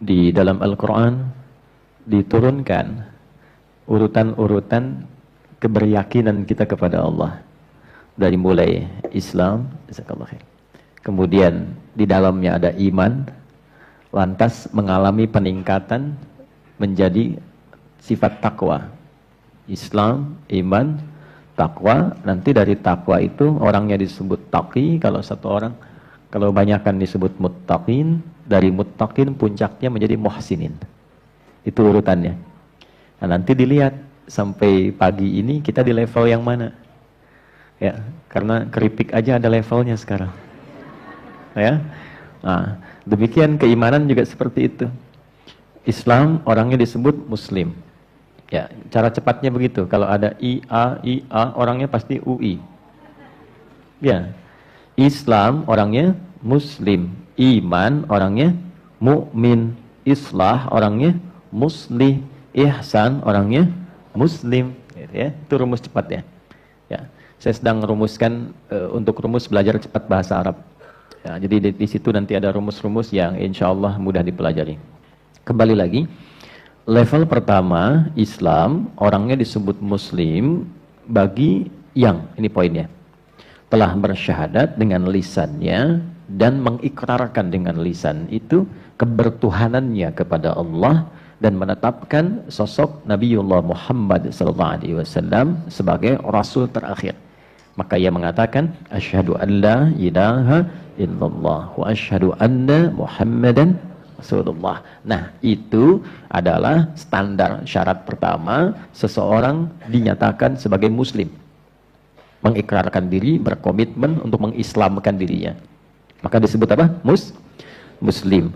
Di dalam Al-Quran diturunkan urutan-urutan keberyakinan kita kepada Allah. Dari mulai Islam, kemudian di dalamnya ada iman, lantas mengalami peningkatan menjadi sifat takwa. Islam, iman, takwa. Nanti dari takwa itu orangnya disebut taqi, kalau banyakkan disebut muttaqin. Dari muttaqin puncaknya menjadi muhsinin. Itu urutannya. Nah, nanti dilihat sampai pagi ini kita di level yang mana. Ya, karena keripik aja ada levelnya sekarang. Ya. Nah, demikian keimanan juga seperti itu. Islam orangnya disebut muslim. Ya, cara cepatnya begitu. Kalau ada IA orangnya pasti UI. Ya. Islam orangnya muslim, iman orangnya mukmin, islah orangnya muslih, ihsan orangnya muslim, gitu ya. Itu rumus cepat ya. Ya, saya sedang merumuskan untuk rumus belajar cepat bahasa Arab. Ya, jadi di situ nanti ada rumus-rumus yang insya Allah mudah dipelajari. Kembali lagi, level pertama Islam orangnya disebut muslim bagi yang ini poinnya telah bersyahadat dengan lisannya dan mengikrarkan dengan lisan itu kebertuhanannya kepada Allah dan menetapkan sosok Nabiullah Muhammad SAW sebagai Rasul terakhir. Maka ia mengatakan asyhadu an la ilaha illallah wa asyhadu anna Muhammadan Rasulullah. Nah, itu adalah standar syarat pertama seseorang dinyatakan sebagai muslim. Mengikrarkan diri, berkomitmen untuk mengislamkan dirinya. Maka disebut apa? Muslim.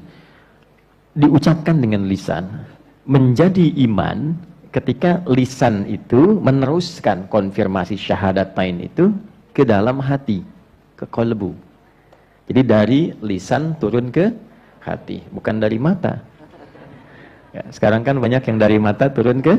Diucapkan dengan lisan. Menjadi iman ketika lisan itu meneruskan konfirmasi syahadatain itu ke dalam hati, ke qalbu. Jadi dari lisan turun ke hati, bukan dari mata. Ya, sekarang kan banyak yang dari mata turun ke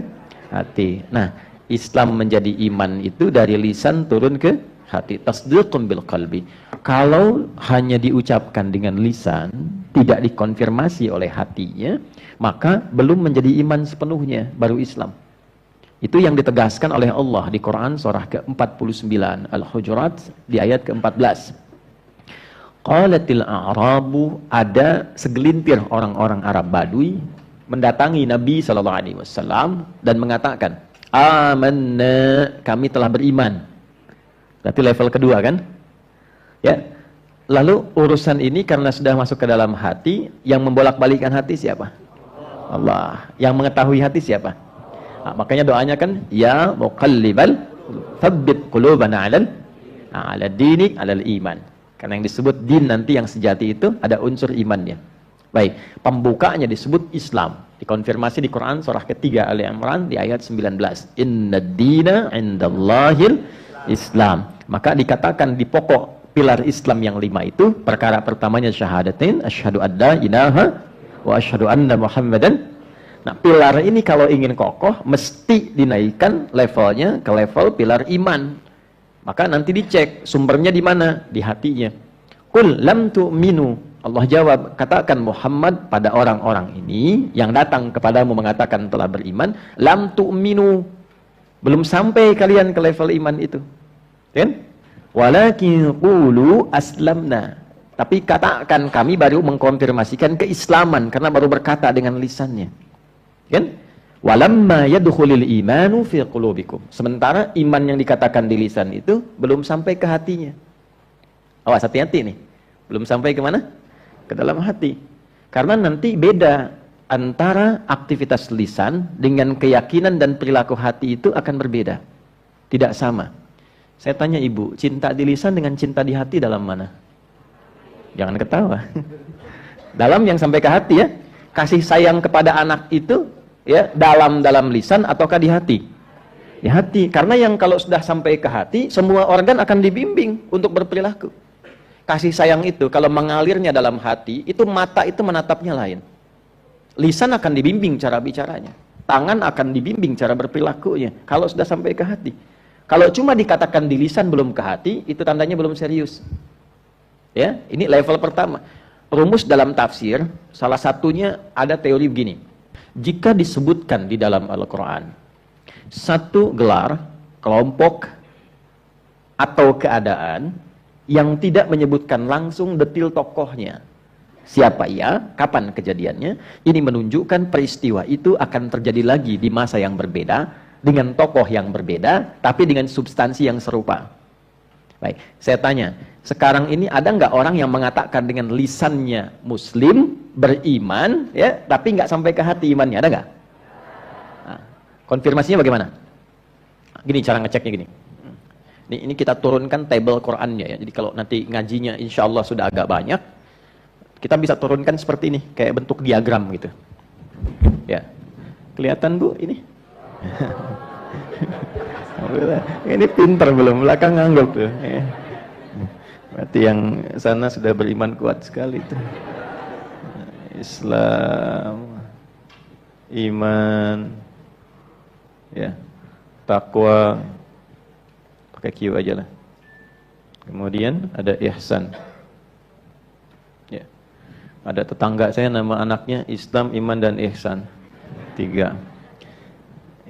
hati. Nah, Islam menjadi iman itu dari lisan turun ke hati. Tasdiqun bil qalbi. Kalau hanya diucapkan dengan lisan, tidak dikonfirmasi oleh hatinya, maka belum menjadi iman sepenuhnya, baru Islam. Itu yang ditegaskan oleh Allah di Quran surah ke-49 Al-Hujurat di ayat ke-14. Qalatil a'rabu, ada segelintir orang-orang Arab Badui mendatangi Nabi SAW dan mengatakan, amanna, kami telah beriman. Berarti level kedua kan? Ya. Lalu urusan ini karena sudah masuk ke dalam hati, yang membolak-balikkan hati siapa? Allah. Yang mengetahui hati siapa? Nah, makanya doanya kan, ya muqallibal tsabbit qulubana 'ala dinik 'alal iman. Karena yang disebut din nanti yang sejati itu ada unsur imannya. Baik, pembukanya disebut Islam. Dikonfirmasi di Quran surah ketiga Ali Imran di ayat 19. Inna dina indallahil Islam. Maka dikatakan di pokok pilar Islam yang 5 itu, perkara pertamanya syahadatain, asyhadu an la ilaha wa asyhadu anna Muhammadan. Nah, pilar ini kalau ingin kokoh mesti dinaikkan levelnya ke level pilar iman. Maka nanti dicek sumbernya di mana? Di hatinya. Qul lam tu'minu. Allah jawab, katakan Muhammad pada orang-orang ini yang datang kepadamu mengatakan telah beriman, lam tu'minu, belum sampai kalian ke level iman itu, kan? Walakin qulu aslamna, tapi katakan kami baru mengkonfirmasikan keislaman karena baru berkata dengan lisannya, kan? Walamma yadkhulul imanu fi qulubikum, sementara iman yang dikatakan di lisan itu belum sampai ke hatinya. Awas, hati-hati nih, belum sampai ke mana? Ke dalam hati. Karena nanti beda antara aktivitas lisan dengan keyakinan dan perilaku hati itu akan berbeda. Tidak sama. Saya tanya ibu, cinta di lisan dengan cinta di hati dalam mana? Jangan ketawa. Dalam yang sampai ke hati ya. Kasih sayang kepada anak itu ya dalam lisan ataukah di hati? Di hati. Karena yang kalau sudah sampai ke hati, semua organ akan dibimbing untuk berperilaku. Kasih sayang itu kalau mengalirnya dalam hati, itu mata itu menatapnya lain. Lisan akan dibimbing cara bicaranya. Tangan akan dibimbing cara berperilakunya. Kalau sudah sampai ke hati. Kalau cuma dikatakan di lisan belum ke hati, itu tandanya belum serius. Ya, ini level pertama. rumus dalam tafsir, salah satunya ada teori begini. Jika disebutkan di dalam Al-Quran, satu gelar, kelompok, atau keadaan yang tidak menyebutkan langsung detil tokohnya, siapa ia, kapan kejadiannya, ini menunjukkan peristiwa itu akan terjadi lagi di masa yang berbeda, dengan tokoh yang berbeda, tapi dengan substansi yang serupa. Baik, saya tanya, sekarang ini ada nggak orang yang mengatakan dengan lisannya Muslim, beriman, ya, tapi nggak sampai ke hati imannya, ada nggak? Nah, konfirmasinya bagaimana? Gini cara ngeceknya gini. Ini kita turunkan table Qurannya ya. Jadi kalau nanti ngajinya insya Allah sudah agak banyak, kita bisa turunkan seperti ini, kayak bentuk diagram gitu. Ya, kelihatan Bu ini? Ini pinter belum, belakang ngangguk tuh. Ya. Berarti yang sana sudah beriman kuat sekali tuh. Islam, iman, ya, takwa. Pakai Q aja lah. Kemudian ada ihsan. Ya. Ada tetangga saya nama anaknya Islam, iman dan ihsan. 3.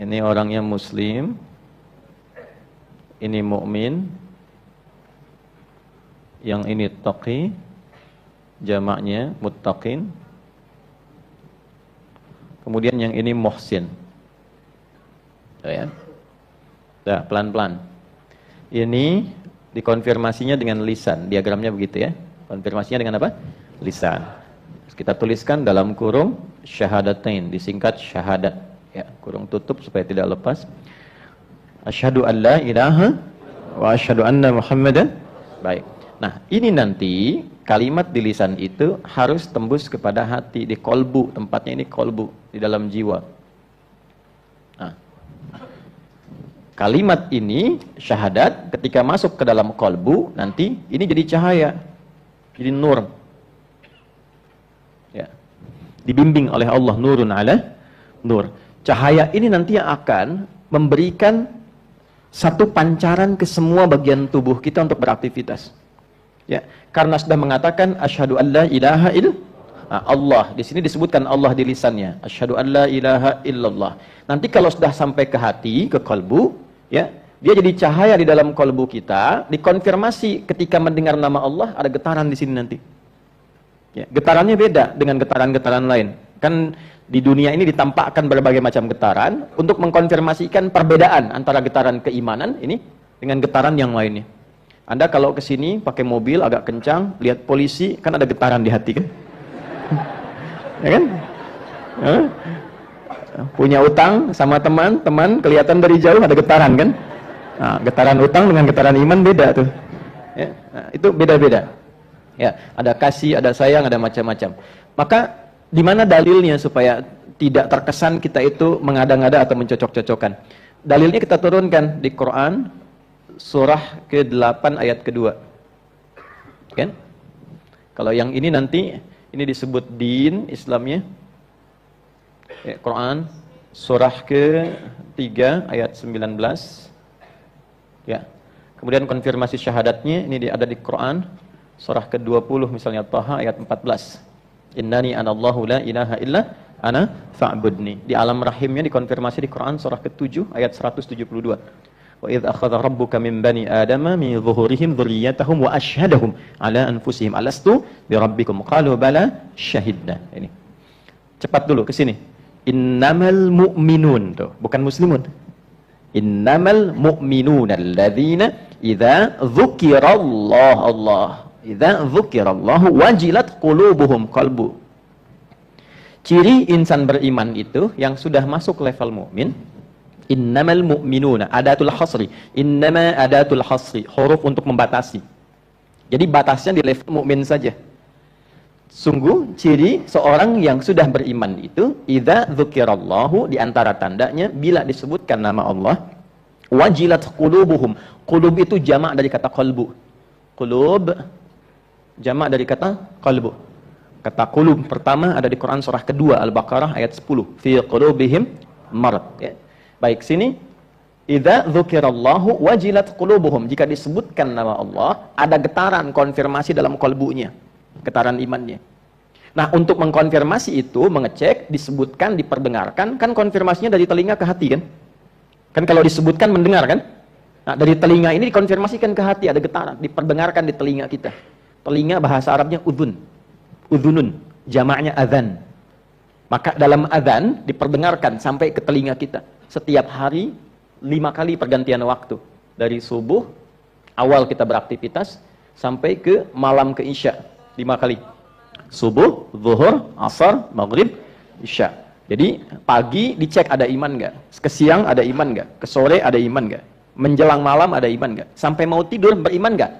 Ini orangnya Muslim. Ini mukmin. Yang ini taqi. Jamaknya muttaqin. Kemudian yang ini muhsin. Ya. Dah, pelan-pelan. Ini dikonfirmasinya dengan lisan. Diagramnya begitu ya. Konfirmasinya dengan apa? Lisan. Kita tuliskan dalam kurung syahadatain, disingkat syahadat. Ya, kurung tutup supaya tidak lepas. Asyhadu an la ilaha wa asyhadu anna Muhammadan. Baik. Nah, ini nanti kalimat di lisan itu harus tembus kepada hati, di kolbu. Tempatnya ini kolbu, di dalam jiwa. Nah, kalimat ini, syahadat, ketika masuk ke dalam kolbu, nanti ini jadi cahaya, jadi nur. Ya. Dibimbing oleh Allah, nurun ala nur. Cahaya ini nanti yang akan memberikan satu pancaran ke semua bagian tubuh kita untuk beraktivitas. Ya, karena sudah mengatakan asyhadu an la ilaha illallah. Allah, di sini disebutkan Allah di lisannya. Asyhadu an la ilaha illallah. Nanti kalau sudah sampai ke hati, ke kalbu, ya, dia jadi cahaya di dalam kalbu kita, dikonfirmasi ketika mendengar nama Allah, ada getaran di sini nanti. Ya, getarannya beda dengan getaran-getaran lain. Kan di dunia ini ditampakkan berbagai macam getaran untuk mengkonfirmasikan perbedaan antara getaran keimanan ini dengan getaran yang lainnya. Anda kalau ke sini pakai mobil agak kencang, lihat polisi, kan ada getaran di hati kan? Ya kan? Punya utang sama teman kelihatan dari jauh ada getaran kan? Nah, getaran utang dengan getaran iman beda tuh. Ya, nah, itu beda-beda. Ya, ada kasih, ada sayang, ada macam-macam. Maka di mana dalilnya supaya tidak terkesan kita itu mengada-ngada atau mencocok-cocokkan? Dalilnya kita turunkan di Quran surah ke-8 ayat kedua. Kan? Kalau yang ini nanti ini disebut din Islamnya. Ya, Quran surah ke-3 ayat 19. Ya. Kemudian konfirmasi syahadatnya ini ada di Quran surah ke-20 misalnya Taha ayat 14. Innani anallahu la ilaha illa ana fa'budni. Di alam rahimnya dikonfirmasi di Quran surah ke-7 ayat 172. Wa idz akhadha rabbuka min bani adama min zuhurihim dzurriyyatahum wa asyhadahum ala anfusihim alastu bi rabbikum qalu bala syahidna. Ini. Cepat dulu ke sini. Innamal mu'minun tuh, bukan muslimun. Innamal mu'minuna alladzina idza dzukirallah idza dzukirallahu wajilat qulubuhum qalbu. Ciri insan beriman itu yang sudah masuk level mukmin. Innamal mu'minuna, adatul hasri. Innama adatul hasri, huruf untuk membatasi. Jadi batasnya di level mukmin saja. Sungguh ciri seorang yang sudah beriman itu idza dzukirallahu, di antara tandanya bila disebutkan nama Allah, wajilat qulubuhum. Qulub itu jamak dari kata qalbu. Qulub jamak dari kata qalbu. Kata qulub pertama ada di Quran surah kedua Al-Baqarah ayat 10. Fi qulubihim marad. Ya. Baik, sini idza dzukirallahu wajilat qulubuhum. Jika disebutkan nama Allah, ada getaran konfirmasi dalam kalbunya, getaran imannya. Nah, untuk mengkonfirmasi itu, mengecek, disebutkan, diperdengarkan, kan konfirmasinya dari telinga ke hati kan? Kan kalau disebutkan mendengar kan? Nah, dari telinga ini dikonfirmasikan ke hati, ada getaran, diperdengarkan di telinga kita. Telinga bahasa Arabnya udhun. Udhunun, jamaknya adzan. Maka dalam adzan diperdengarkan sampai ke telinga kita. Setiap hari 5 kali pergantian waktu. Dari subuh, awal kita beraktivitas, sampai ke malam ke isya. 5 kali. Subuh, zuhur, asar, maghrib, isya. Jadi pagi dicek ada iman nggak, ke siang ada iman nggak, ke sore ada iman nggak, menjelang malam ada iman nggak, sampai mau tidur beriman nggak?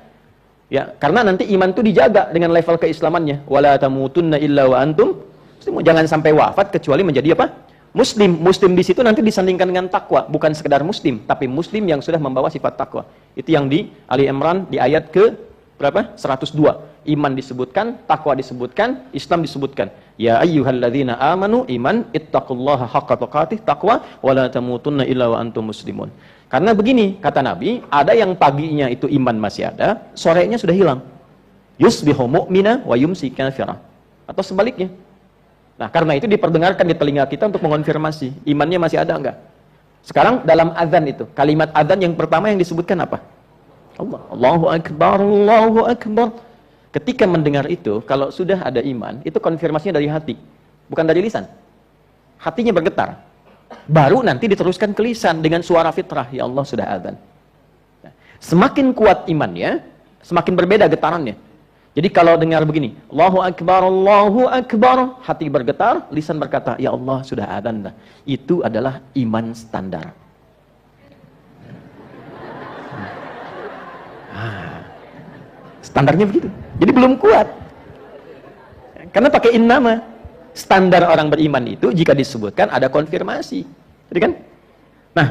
Ya, karena nanti iman itu dijaga dengan level keislamannya. Wala tamutunna illa wa antum muslimun. Jangan sampai wafat kecuali menjadi apa? Muslim. Muslim di situ nanti disandingkan dengan takwa, bukan sekedar muslim, tapi muslim yang sudah membawa sifat takwa. Itu yang di Ali Imran di ayat ke berapa? 102. Iman disebutkan, takwa disebutkan, Islam disebutkan. Ya ayyuhalladzina amanu iman ittaqullaha haqqa tuqatih, takwa wala tamutunna illa wa antum muslimun. Karena begini kata Nabi, ada yang paginya itu iman masih ada, sorenya sudah hilang. Yusbihu mu'mina wa yumsi kafira. Atau sebaliknya. Nah, karena itu diperdengarkan di telinga kita untuk mengonfirmasi imannya masih ada enggak. Sekarang dalam azan itu, kalimat azan yang pertama yang disebutkan apa? Allah. Allahu akbar, Allahu akbar. Ketika mendengar itu, kalau sudah ada iman, itu konfirmasinya dari hati, bukan dari lisan. Hatinya bergetar. Baru nanti diteruskan ke lisan dengan suara fitrah, ya Allah sudah azan. Nah, semakin kuat imannya, semakin berbeda getarannya. Jadi kalau dengar begini, Allahu akbar, hati bergetar, lisan berkata, ya Allah sudah azan. Nah, itu adalah iman standar. Standarnya begitu. Jadi belum kuat. Karena pakai innama. Standar orang beriman itu jika disebutkan ada konfirmasi. Jadi kan? Nah,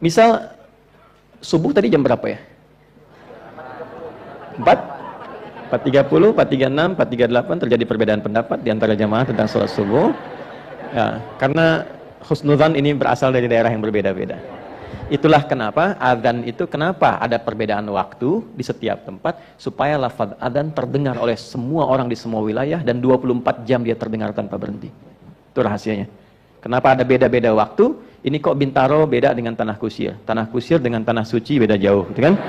misal subuh tadi jam berapa ya? 4:30, 4:36, 4:38 terjadi perbedaan pendapat di antara jamaah tentang sholat subuh. Ya, karena husnudzan ini berasal dari daerah yang berbeda-beda. Itulah kenapa adzan itu kenapa ada perbedaan waktu di setiap tempat supaya lafaz adzan terdengar oleh semua orang di semua wilayah dan 24 jam dia terdengar tanpa berhenti. Itu rahasianya. Kenapa ada beda-beda waktu? Ini kok Bintaro beda dengan Tanah Kusir, Tanah Kusir dengan Tanah Suci beda jauh, gitu kan?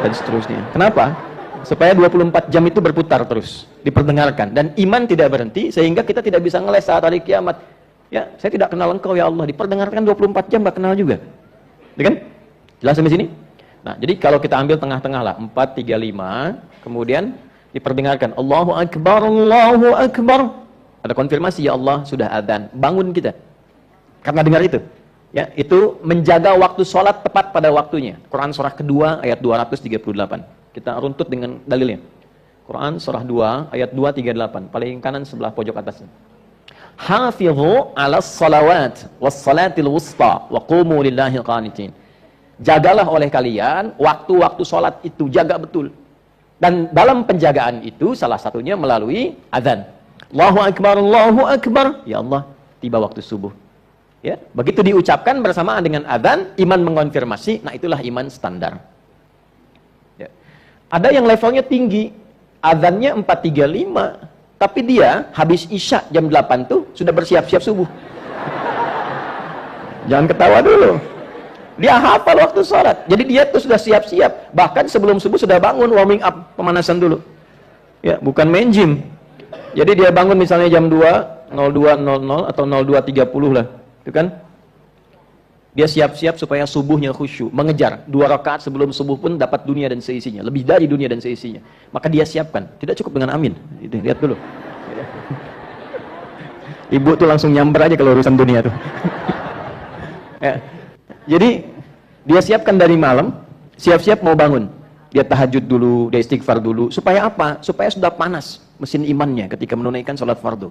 Dan seterusnya. Kenapa? Supaya 24 jam itu berputar terus, diperdengarkan dan iman tidak berhenti sehingga kita tidak bisa ngeles saat hari kiamat. Ya, saya tidak kenal engkau ya Allah, diperdengarkan 24 jam enggak kenal juga. Kan? Jelas sampai sini? Nah, jadi kalau kita ambil tengah-tengah lah, 4, 3, 5, kemudian diperdengarkan Allahu akbar, Allahu akbar. Ada konfirmasi ya Allah sudah adzan. Bangun kita. Karena dengar itu. Ya, itu menjaga waktu sholat tepat pada waktunya. Quran surah kedua ayat 238. Kita runtut dengan dalilnya. Quran surah 2 ayat 238, paling kanan sebelah pojok atasnya. Hafidhu 'alas salawat was salatil wusta wa qumu lillahi qanitin. Jagalah oleh kalian waktu-waktu salat itu, jaga betul. Dan dalam penjagaan itu salah satunya melalui azan. Allahu akbar, Allahu akbar. Ya Allah, tiba waktu subuh. Ya, begitu diucapkan bersamaan dengan azan, iman mengonfirmasi, nah itulah iman standar. Ya. Ada yang levelnya tinggi, azannya 4:35. Tapi dia habis isya jam 8 tuh sudah bersiap-siap subuh. Jangan ketawa dulu. Dia hafal waktu sholat. Jadi dia tuh sudah siap-siap. Bahkan sebelum subuh sudah bangun, warming up, pemanasan dulu. Ya, bukan main gym. Jadi dia bangun misalnya jam 2:02.00 atau 02.30 lah. Itu kan? Dia siap-siap supaya subuhnya khusyuk, mengejar 2 rakaat sebelum subuh pun dapat dunia dan seisinya, lebih dari dunia dan seisinya. Maka dia siapkan, tidak cukup dengan amin. Itu, lihat dulu. Ibu tuh langsung nyamber aja kalau urusan dunia tuh. Ya. Jadi dia siapkan dari malam, siap-siap mau bangun. Dia tahajud dulu, dia istighfar dulu. Supaya apa? Supaya sudah panas mesin imannya ketika menunaikan sholat fardu.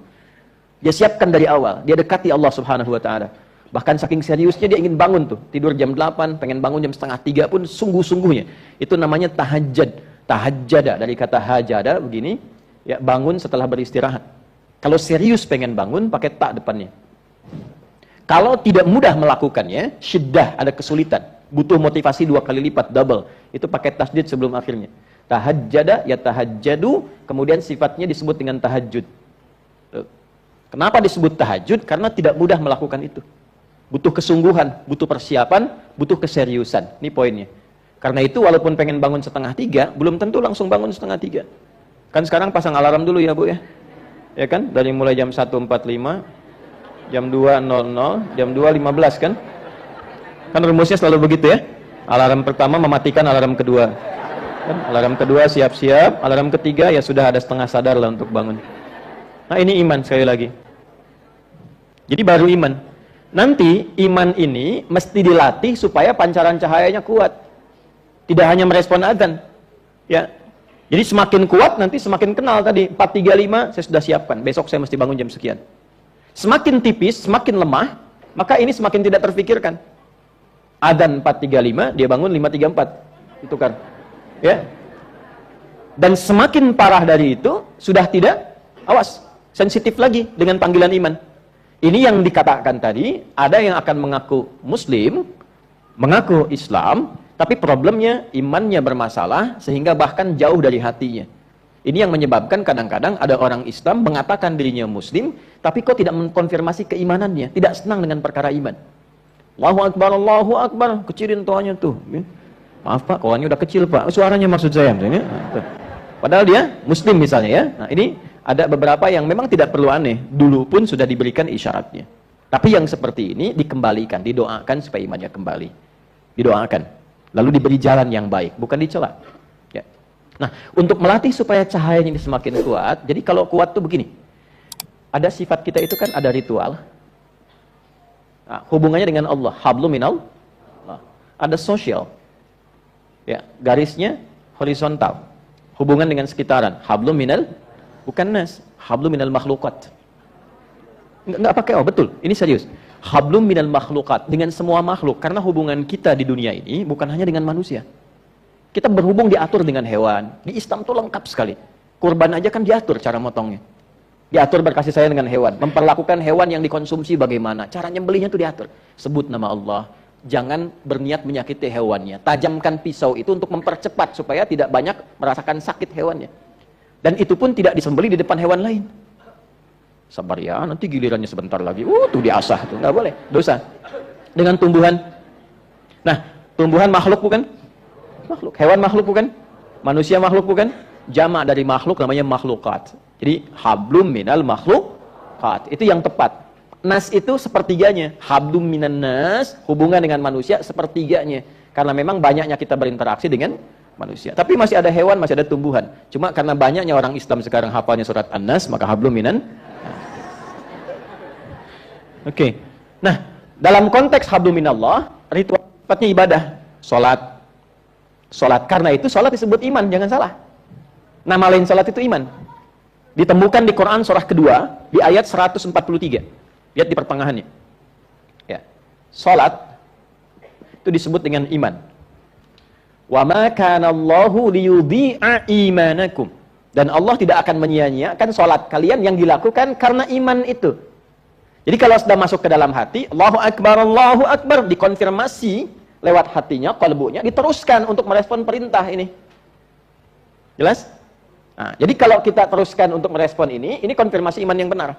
Dia siapkan dari awal, dia dekati Allah Subhanahu wa taala. Bahkan saking seriusnya dia ingin bangun tuh. Tidur jam 8, pengen bangun jam 2:30 pun sungguh-sungguhnya. Itu namanya tahajjud. Tahajjada, dari kata hajada begini, ya bangun setelah beristirahat. Kalau serius pengen bangun, pakai ta depannya. Kalau tidak mudah melakukannya, syiddah, ada kesulitan. Butuh motivasi 2 kali lipat, double. Itu pakai tasdid sebelum akhirnya. Tahajjada, ya tahajjadu, kemudian sifatnya disebut dengan tahajud. Tuh. Kenapa disebut tahajud? Karena tidak mudah melakukan itu. Butuh kesungguhan, butuh persiapan, butuh keseriusan. Ini poinnya. Karena itu walaupun pengen bangun 2:30, belum tentu langsung bangun 2:30. Kan sekarang pasang alarm dulu ya Bu ya. Ya kan? Dari mulai jam 1.45, jam 2.00, jam 2.15 kan? Kan rumusnya selalu begitu ya. Alarm pertama mematikan alarm kedua. Kan? Alarm kedua siap-siap, alarm ketiga ya sudah ada setengah sadar lah untuk bangun. Nah ini iman sekali lagi. Jadi baru iman. Nanti iman ini mesti dilatih supaya pancaran cahayanya kuat. Tidak hanya merespon adzan. Ya. Jadi semakin kuat nanti semakin kenal tadi. 4.35 saya sudah siapkan. Besok saya mesti bangun jam sekian. Semakin tipis, semakin lemah, maka ini semakin tidak terfikirkan. Adzan 4.35, dia bangun 5.34. Itu kan. Ya. Dan semakin parah dari itu sudah tidak, awas, sensitif lagi dengan panggilan iman. Ini yang dikatakan tadi, ada yang akan mengaku muslim, mengaku Islam, tapi problemnya imannya bermasalah sehingga bahkan jauh dari hatinya. Ini yang menyebabkan kadang-kadang ada orang Islam mengatakan dirinya muslim, tapi kok tidak mengkonfirmasi keimanannya, tidak senang dengan perkara iman. Allahu Akbar, kecilin toanya tuh. Maaf Pak, kawannya udah kecil Pak, suaranya maksud saya. Padahal dia muslim misalnya ya. Nah ini ada beberapa yang memang tidak perlu aneh, dulu pun sudah diberikan isyaratnya. Tapi yang seperti ini dikembalikan, didoakan supaya imannya kembali. Didoakan. Lalu diberi jalan yang baik, bukan dicela. Ya. Nah, untuk melatih supaya cahayanya ini semakin kuat, jadi kalau kuat tuh begini. Ada sifat kita itu kan ada ritual. Nah, hubungannya dengan Allah, hablum minal. Ada sosial. Ya, garisnya horizontal. Hubungan dengan sekitaran, hablum minal. Bukan nas, hablum minal makhlukat. Enggak pakai betul, ini serius. Hablum minal makhlukat, dengan semua makhluk. Karena hubungan kita di dunia ini bukan hanya dengan manusia. Kita berhubung diatur dengan hewan. Di Islam tuh lengkap sekali. Kurban aja kan diatur cara motongnya. Diatur berkasih sayang dengan hewan. Memperlakukan hewan yang dikonsumsi bagaimana. Cara nyembelihnya tuh diatur. Sebut nama Allah. Jangan berniat menyakiti hewannya. Tajamkan pisau itu untuk mempercepat supaya tidak banyak merasakan sakit hewannya. Dan itu pun tidak disembelih di depan hewan lain. Sabar ya, nanti gilirannya sebentar lagi. Tuh diasah tuh, nggak boleh, dosa. Dengan tumbuhan. Nah, tumbuhan makhluk bukan? Makhluk. Hewan makhluk bukan? Manusia makhluk bukan? Jamak dari makhluk namanya makhlukat. Jadi hablum minal makhlukat. Itu yang tepat. Nas itu sepertiganya. Hablum minan nas, hubungan dengan manusia sepertiganya. Karena memang banyaknya kita berinteraksi dengan manusia. Tapi masih ada hewan, masih ada tumbuhan. Cuma karena banyaknya orang Islam sekarang hafalnya surat An-Nas, maka hablum minan. Oke. Nah, dalam konteks hablum minallah, ritual sifatnya ibadah, salat. Salat karena itu salat disebut iman, jangan salah. Nama lain salat itu iman. Ditemukan di Quran surah kedua di ayat 143. Lihat di pertengahannya. Ya. Salat itu disebut dengan iman. Wa ma kana Allahu liyudhi'a imanakum. Dan Allah tidak akan menyia-nyiakan salat kalian yang dilakukan karena iman itu. Jadi kalau sudah masuk ke dalam hati, Allahu Akbar, dikonfirmasi lewat hatinya, qalbunya, diteruskan untuk merespon perintah ini. Jelas? Nah, jadi kalau kita teruskan untuk merespon ini konfirmasi iman yang benar.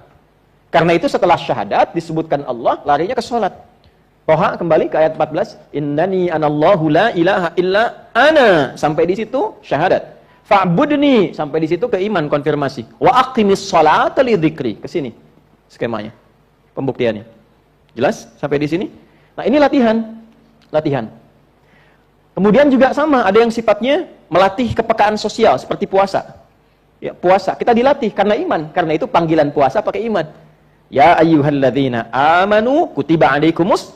Karena itu setelah syahadat disebutkan Allah, larinya ke salat. Toha kembali ke ayat 14, innani anallahu la ilaha illa ana, sampai di situ syahadat. Fa'budni, sampai di situ ke iman, konfirmasi. Wa aqimis sholata li dzikri, ke sini skemanya, pembuktiannya. Jelas sampai di sini? Nah, ini latihan. Kemudian juga sama, ada yang sifatnya melatih kepekaan sosial seperti puasa. Ya, puasa kita dilatih karena iman, karena itu panggilan puasa pakai iman. Ya ayyuhalladzina amanu kutiba alaikumus.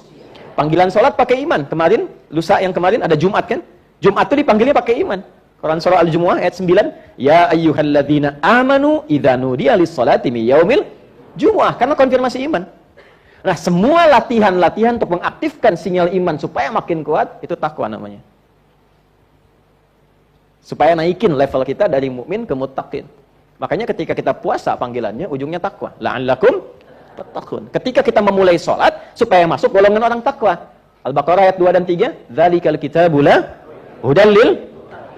Panggilan sholat pakai iman. Kemarin, lusa yang kemarin ada Jumat kan? Jumat itu dipanggilnya pakai iman. Quran surah Al-Jumu'ah ayat 9. Ya ayyuhalladzina amanu idza nudiya lis-sholati min yaumil jumu'ah. Karena konfirmasi iman. Nah, semua latihan-latihan untuk mengaktifkan sinyal iman supaya makin kuat, itu takwa namanya. Supaya naikin level kita dari mukmin ke muttaqin. Makanya ketika kita puasa panggilannya ujungnya takwa. La'allakum tattaqun. Ketika kita memulai sholat supaya masuk golongan orang takwa. Al-Baqarah ayat 2 dan 3. Dzalikal kitabu la hudal lil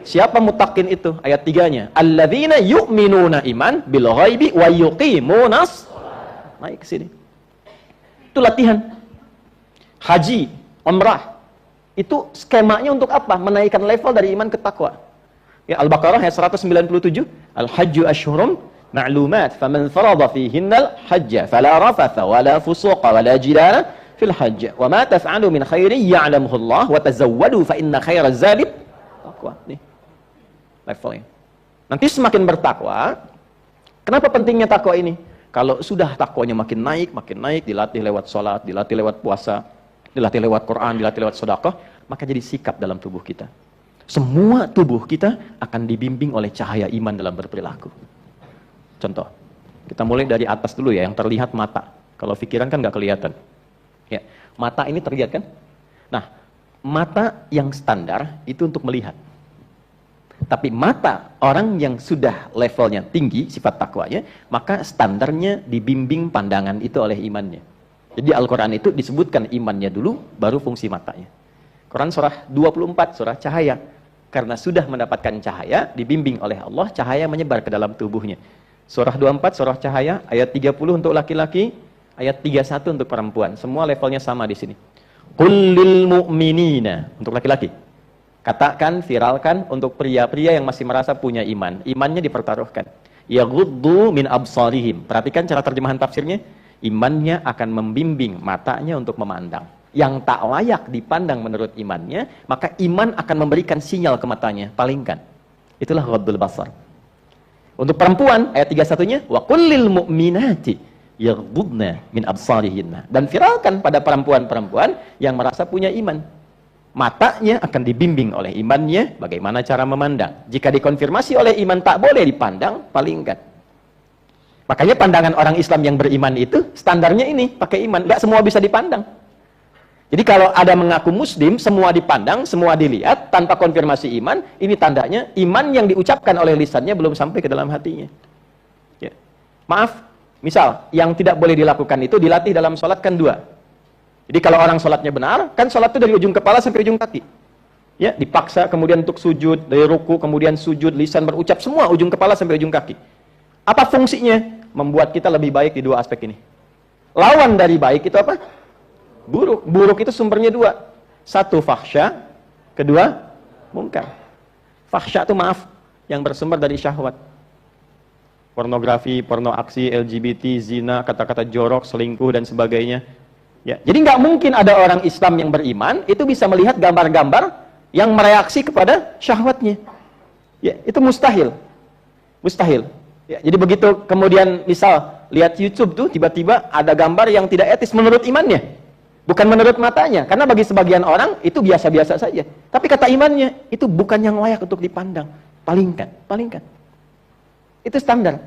Siapa mutakin itu? Ayat 3-nya. Alladzina yu'minuna iman bil ghaibi wa yuqimunas. Naik ke sini. Itu latihan. Haji, umrah. Itu skemanya untuk apa? Menaikkan level dari iman ke takwa. Ya, Al-Baqarah ayat 197. Al-hajju ashhurum ma'lumat, faman farada fihinnal hajja fala rafatha wala fusuqa wala jidala fil hajj. Wa ma taf'alu min khairin ya'lamuhu Allah wa tazawwadu fa inna khairaz zadi taqwa. Nih. Levelnya. Nanti semakin bertakwa. Kenapa pentingnya takwa ini? Kalau sudah takwanya makin naik, dilatih lewat sholat, dilatih lewat puasa, dilatih lewat Quran, dilatih lewat sedekah, maka jadi sikap dalam tubuh kita. Semua tubuh kita akan dibimbing oleh cahaya iman dalam berperilaku. Contoh, kita mulai dari atas dulu ya, yang terlihat mata. Kalau pikiran kan nggak kelihatan. Ya, mata ini terlihat kan? Nah, mata yang standar itu untuk melihat. Tapi mata orang yang sudah levelnya tinggi, sifat takwanya, maka standarnya dibimbing pandangan itu oleh imannya. Jadi Al-Quran itu disebutkan imannya dulu, baru fungsi matanya. Quran surah 24, surah cahaya. Karena sudah mendapatkan cahaya, dibimbing oleh Allah, cahaya menyebar ke dalam tubuhnya. Surah 24, surah cahaya, ayat 30 untuk laki-laki, ayat 31 untuk perempuan. Semua levelnya sama di sini. Qul lil mu'minina, untuk laki-laki. Katakan, viralkan untuk pria-pria yang masih merasa punya iman. Imannya dipertaruhkan. Yaghuddu min absarihim. Perhatikan cara terjemahan tafsirnya. Imannya akan membimbing matanya untuk memandang. Yang tak layak dipandang menurut imannya, maka iman akan memberikan sinyal ke matanya. Palingkan. Itulah ghaddul basar. Untuk perempuan, ayat 31-nya, wa kullil mu'minati yaghuddna min absarihinna. Dan viralkan pada perempuan-perempuan yang merasa punya iman. Matanya akan dibimbing oleh imannya bagaimana cara memandang. Jika dikonfirmasi oleh iman tak boleh dipandang, palingkan. Makanya pandangan orang Islam yang beriman itu standarnya ini, pakai iman. Nggak semua bisa dipandang. Jadi kalau ada mengaku muslim, semua dipandang, semua dilihat, tanpa konfirmasi iman, ini tandanya iman yang diucapkan oleh lisannya belum sampai ke dalam hatinya. Ya. Maaf, misal, yang tidak boleh dilakukan itu dilatih dalam sholat kan dua. Jadi kalau orang sholatnya benar, kan sholat itu dari ujung kepala sampai ujung kaki. Ya, dipaksa kemudian untuk sujud, dari ruku, kemudian sujud, lisan berucap, semua ujung kepala sampai ujung kaki. Apa fungsinya? Membuat kita lebih baik di dua aspek ini. Lawan dari baik itu apa? Buruk. Buruk itu sumbernya dua. Satu, fahsya. Kedua, mungkar. Fahsya itu maaf, yang bersumber dari syahwat. Pornografi, porno aksi, LGBT, zina, kata-kata jorok, selingkuh, dan sebagainya. Ya, jadi nggak mungkin ada orang Islam yang beriman itu bisa melihat gambar-gambar yang mereaksi kepada syahwatnya. Ya, itu mustahil. Mustahil. Ya, jadi begitu kemudian misal lihat YouTube tuh tiba-tiba ada gambar yang tidak etis menurut imannya. Bukan menurut matanya. Karena bagi sebagian orang itu biasa-biasa saja. Tapi kata imannya itu bukan yang layak untuk dipandang. Palingkan, palingkan. Itu standar.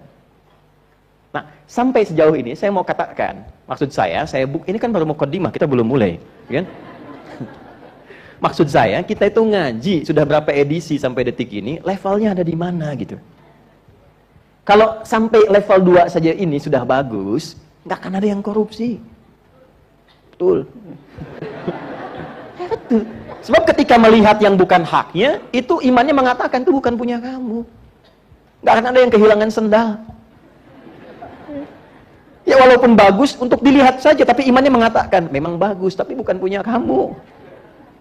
Nah, sampai sejauh ini saya mau katakan, maksud saya ini kan baru muqaddimah, kita belum mulai, kan? Maksud saya, kita itu ngaji sudah berapa edisi sampai detik ini, levelnya ada di mana gitu. Kalau sampai level 2 saja ini sudah bagus, nggak akan ada yang korupsi. Betul. Betul. Sebab ketika melihat yang bukan haknya, itu imannya mengatakan itu bukan punya kamu. Nggak akan ada yang kehilangan sendal. Ya walaupun bagus untuk dilihat saja, tapi imannya mengatakan memang bagus, tapi bukan punya kamu.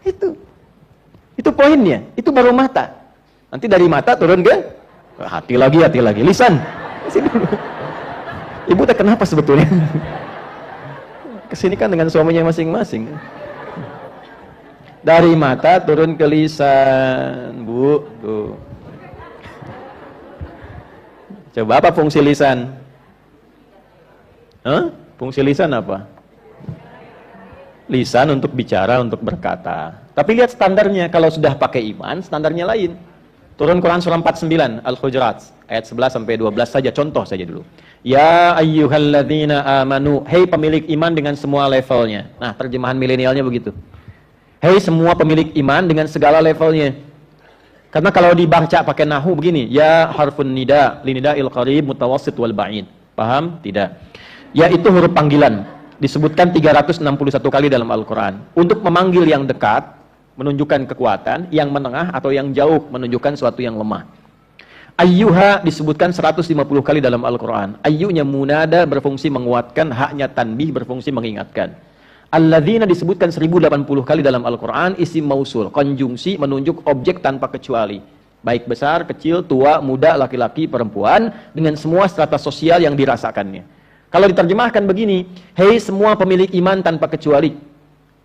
Itu poinnya. Itu baru mata. Nanti dari mata turun ke hati lagi, lisan. Ibu teh kenapa sebetulnya? Kesini kan dengan suaminya masing-masing. Dari mata turun ke lisan, Bu. Tuh. Coba apa fungsi lisan? Fungsi lisan apa? Lisan untuk bicara, untuk berkata. Tapi lihat standarnya, kalau sudah pakai iman, standarnya lain. Turun Quran surah 49, Al-Hujurat, ayat 11 sampai 12 saja, contoh saja dulu. Ya ayyuhalladzina amanu, hei pemilik iman dengan semua levelnya. Nah, terjemahan milenialnya begitu. Hei semua pemilik iman dengan segala levelnya. Karena kalau dibaca pakai nahu begini, ya harfun nida, linida'il qarib, mutawassit wal ba'id. Paham? Tidak. Yaitu huruf panggilan. Disebutkan 361 kali dalam Al-Quran. Untuk memanggil yang dekat, menunjukkan kekuatan, yang menengah atau yang jauh menunjukkan suatu yang lemah. Ayyuha disebutkan 150 kali dalam Al-Quran. Ayyunya munada berfungsi menguatkan, haknya tanbih berfungsi mengingatkan. Alladzina disebutkan 1080 kali dalam Al-Quran, isim mausul, konjungsi menunjuk objek tanpa kecuali. Baik besar, kecil, tua, muda, laki-laki, perempuan, dengan semua strata sosial yang dirasakannya. Kalau diterjemahkan begini, hei semua pemilik iman tanpa kecuali,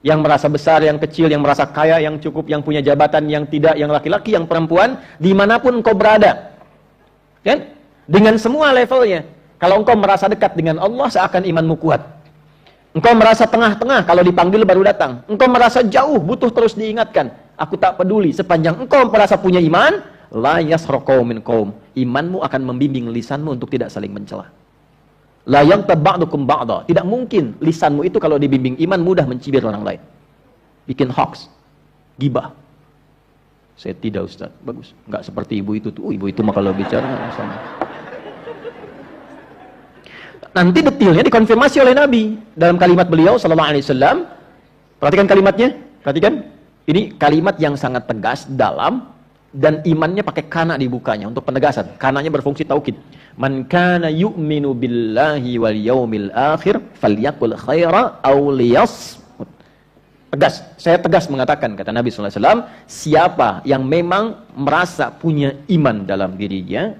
yang merasa besar, yang kecil, yang merasa kaya, yang cukup, yang punya jabatan, yang tidak, yang laki-laki, yang perempuan, dimanapun engkau berada. Kan? Dengan semua levelnya. Kalau engkau merasa dekat dengan Allah, seakan imanmu kuat. Engkau merasa tengah-tengah, kalau dipanggil baru datang. Engkau merasa jauh, butuh terus diingatkan. Aku tak peduli, sepanjang engkau merasa punya iman, la yasraqu min qaum. Imanmu akan membimbing lisanmu untuk tidak saling mencela. La yaghtab ba'dukum ba'da. Tidak mungkin lisanmu itu kalau dibimbing iman mudah mencibir orang lain. Bikin hoax, gibah. Saya tidak, Ustaz. Bagus. Enggak seperti ibu itu tuh. Ibu itu mah kalau bicara sama. Nanti detailnya dikonfirmasi oleh Nabi dalam kalimat beliau sallallahu alaihi wasallam. Perhatikan kalimatnya, perhatikan. Ini kalimat yang sangat tegas, dalam, dan imannya pakai kana dibukanya untuk penegasan. Kananya berfungsi taukid. Man kana yu'minu billahi wal yaumil akhir falyaqul khaira aw liyasmut. Tegas, saya tegas mengatakan, kata Nabi sallallahu alaihi wasallam, siapa yang memang merasa punya iman dalam dirinya,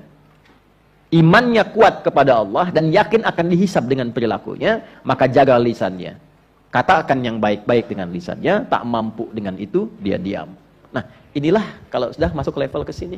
imannya kuat kepada Allah dan yakin akan dihisab dengan perilakunya, maka jaga lisannya. Katakan yang baik-baik dengan lisannya, tak mampu dengan itu, dia diam. Nah, inilah kalau sudah masuk level ke sini.